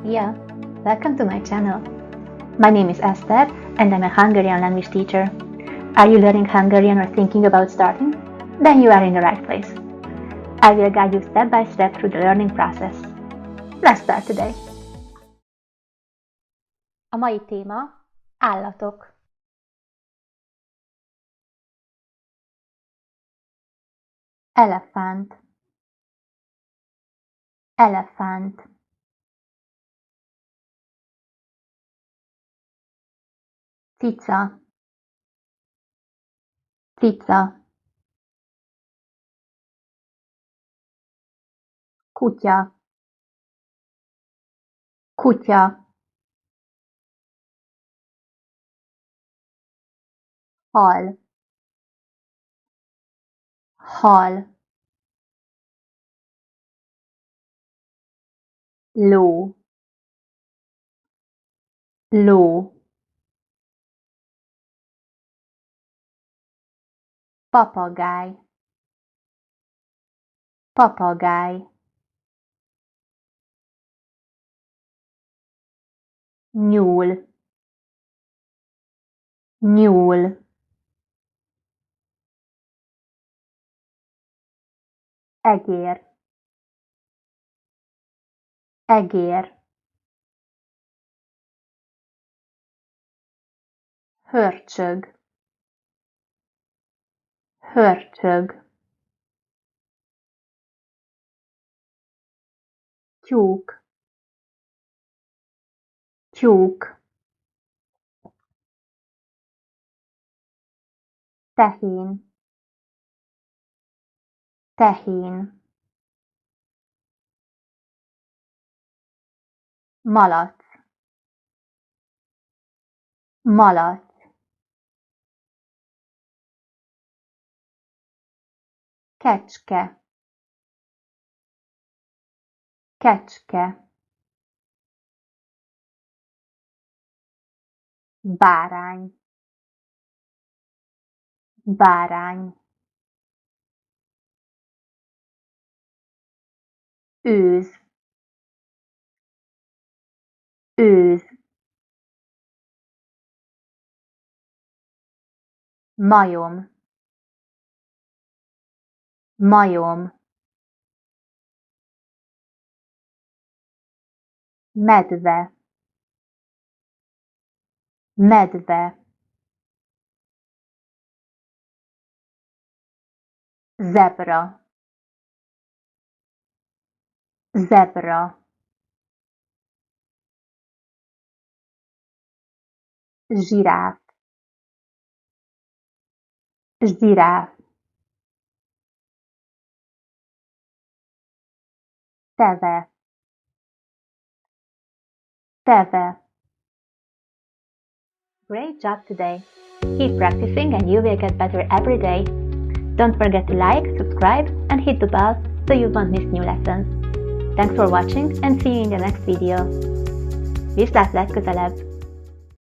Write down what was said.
Sophia. Welcome to my channel. My name is Esther and I'm a Hungarian language teacher. Are you learning Hungarian or thinking about starting? Then you are in the right place. I will guide you step by step through the learning process. Let's start today. A mai téma állatok. Elephant. Elephant. Cica. Cica. Kutya. Kutya. Hal. Hal. Ló. Ló. Papagáj. Papagáj. Nyúl. Nyúl. Egér. Egér. Hörcsög. Hörcsög. Tyúk. Tyúk. Tehén. Tehén. Malac. Malac. Kecske. Kecske. Bárány. Bárány. Őz. Őz. Majom. Majom. Medve. Medve. Zebra. Zebra. Zsiráf. Zsiráf. Teve. Teve. Great job today! Keep practicing and you will get better every day. Don't forget to like, subscribe and hit the bell so you won't miss new lessons. Thanks for watching and see you in the next video. Viszlát legközelebb!